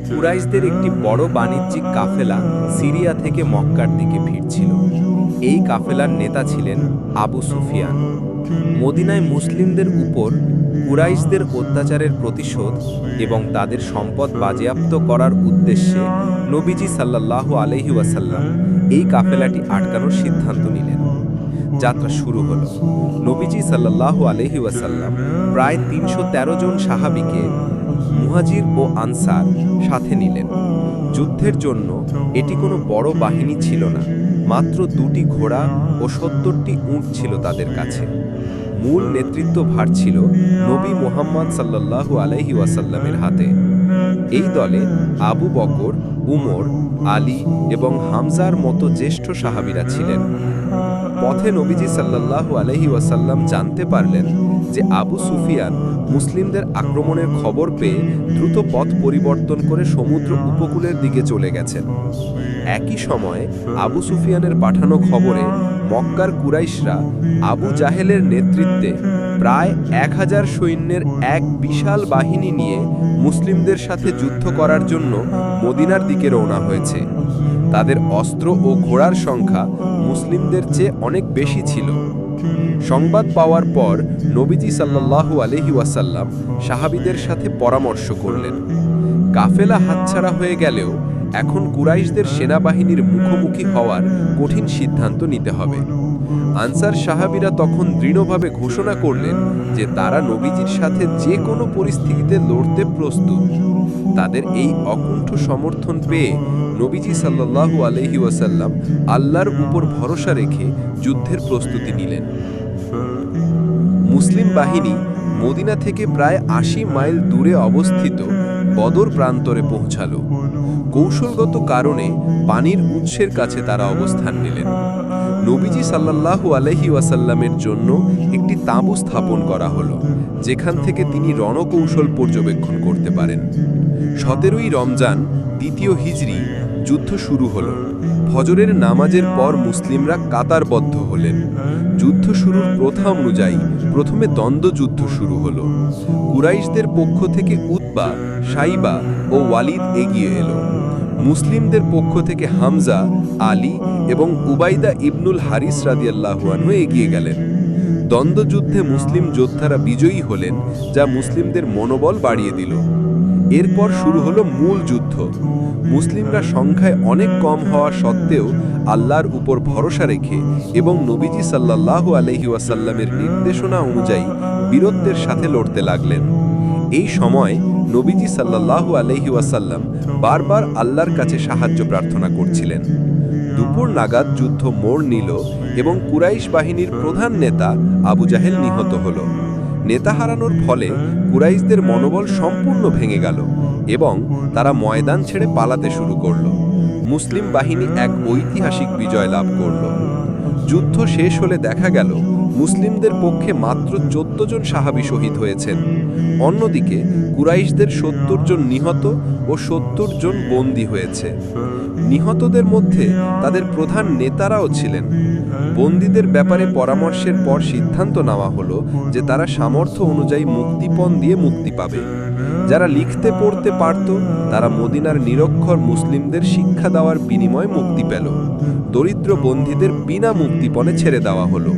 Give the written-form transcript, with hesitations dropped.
কুরাইশদের একটি বড় বাণিজ্যিক কাফেলা সিরিয়া থেকে মক্কার দিকে ফিরছিল। এই কাফেলার নেতা ছিলেন আবু সুফিয়ান। মদিনায় মুসলিমদের উপর কুরাইশদের অত্যাচারের প্রতিশোধ এবং তাদের সম্পদ বাজেয়াপ্ত করার উদ্দেশ্যে নবীজি সাল্লাল্লাহু আলাইহি ওয়াসাল্লাম এই কাফেলাটি আটকানোর সিদ্ধান্ত নিলেন। যাত্রা শুরু হলো। নবীজি সাল্লাল্লাহু আলাইহি ওয়াসাল্লাম প্রায় ৩১৩ জন সাহাবীকে মুহাজির ও আনসার সাথে নিলেন। যুদ্ধের জন্য এটি কোনো বড় বাহিনী ছিল না, মাত্র ২টি ঘোড়া ও ৭০টি উট ছিল তাদের কাছে। মূল নেতৃত্বভার ছিল নবী মুহাম্মদ সাল্লাল্লাহু আলাইহি ওয়াসাল্লামের হাতে। এই দলে আবু বকর, উমর, আলী এবং হামজার মতো জ্যেষ্ঠ সাহাবীরা ছিলেন। পথে নবীজি সাল্লাল্লাহু আলাইহি ওয়াসাল্লাম জানতে পারলেন যে আবু সুফিয়ান মুসলিমদের আক্রমণের খবর পেয়ে দ্রুত পথ পরিবর্তন করে সমুদ্র উপকূলের দিকে চলে গেছেন। একই সময়ে আবু সুফিয়ানের পাঠানো খবরে মক্কার কুরাইশরা আবু জাহেলের নেতৃত্বে প্রায় ১০০০ সৈন্যের এক বিশাল বাহিনী নিয়ে মুসলিমদের সাথে যুদ্ধ করার জন্য মদিনার দিকে রওনা হয়েছে। তাদের অস্ত্র ও ঘোড়ার সংখ্যা মুসলিমদের চেয়ে অনেক বেশি ছিল। সংবাদ পাওয়ার পর নবীজি সাল্লাল্লাহু আলাইহি ওয়াসাল্লাম সাহাবীদের সাথে পরামর্শ করলেন। কাফেলা হাতছাড়া হয়ে গেলেও এখন কুরাইশদের সেনাবাহিনীর মুখোমুখি হওয়ার কঠিন সিদ্ধান্ত নিতে হবে। আনসার সাহাবীরা তখন দৃঢ়ভাবে ঘোষণা করলেন যে তারা নবীজির সাথে যে কোনো পরিস্থিতিতে লড়তে প্রস্তুত। তাদের এই অকুণ্ঠ সমর্থন পেয়ে নবীজি সাল্লাল্লাহু আলাইহি ওয়াসাল্লাম আল্লাহর উপর ভরসা রেখে যুদ্ধের প্রস্তুতি নিলেন। মুসলিম বাহিনী মদিনা থেকে প্রায় ৮০ মাইল দূরে অবস্থিত বদর প্রান্তরে পৌঁছালো। কৌশলগত কারণে পানির উৎসের কাছে তারা অবস্থান নিলেন। নবীজি সাল্লাল্লাহু আলাইহি ওয়াসাল্লামের জন্য একটি তাঁবু স্থাপন করা হলো, যেখান থেকে তিনি রণকৌশল পর্যবেক্ষণ করতে পারেন। ১৭ই রমজান দ্বিতীয় হিজরি যুদ্ধ শুরু হলো। ফজরের নামাজের পর মুসলিমরা কাতারবদ্ধ হলেন। যুদ্ধ শুরুর প্রথা অনুযায়ী প্রথমে দ্বন্দ্বযুদ্ধ শুরু হলো। কুরাইশদের পক্ষ থেকে উতবা, সাইবা ও ওয়ালিদ এগিয়ে এলো। মুসলিমদের পক্ষ থেকে হামজা, আলী এবং উবাইদা ইবনুল হারিস রাদিয়াল্লাহু আনহু এগিয়ে গেলেন। দ্বন্দ্বযুদ্ধে মুসলিম যোদ্ধারা বিজয়ী হলেন, যা মুসলিমদের মনোবল বাড়িয়ে দিল। এরপর শুরু হলো মূল যুদ্ধ। মুসলিমরা সংখ্যায় অনেক কম হওয়া সত্ত্বেও আল্লাহর উপর ভরসা রেখে এবং নবীজি সাল্লাল্লাহু আলাইহি ওয়াসাল্লামের নির্দেশনা অনুযায়ী বীরত্বের সাথে লড়তে লাগলেন। এই সময় নবীজি সাল্লাল্লাহু আলাইহি ওয়াসাল্লাম বারবার আল্লাহর কাছে সাহায্য প্রার্থনা করছিলেন। দুপুর নাগাদ যুদ্ধ মোড় নিল এবং কুরাইশ বাহিনীর প্রধান নেতা আবু জাহেল নিহত হল। নেতা হারানোর ফলে কুরাইশদের মনোবল সম্পূর্ণ ভেঙে গেল এবং তারা ময়দান ছেড়ে পালাতে শুরু করল। মুসলিম বাহিনী এক ঐতিহাসিক বিজয় লাভ করল। যুদ্ধ শেষ হলে দেখা গেল মুসলিমদের পক্ষে মাত্র ১৪ জন সাহাবী শহীদ হয়েছেন। অন্যদিকে কুরাইশদের ৭০ জন নিহত ও ৭০ জন বন্দী হয়েছে। নিহতদের মধ্যে তাদের প্রধান নেতারাও ছিলেন। বন্দীদের ব্যাপারে পরামর্শের পর সিদ্ধান্ত নেওয়া হলো যে তারা সামর্থ্য অনুযায়ী মুক্তিপণ দিয়ে মুক্তি পাবে। যারা লিখতে পড়তে পারত তারা মদিনার নিরক্ষর মুসলিমদের শিক্ষা দেওয়ার বিনিময়ে মুক্তি পেল। দরিদ্র বন্দীদের বিনা মুক্তিপণে ছেড়ে দেওয়া হলো।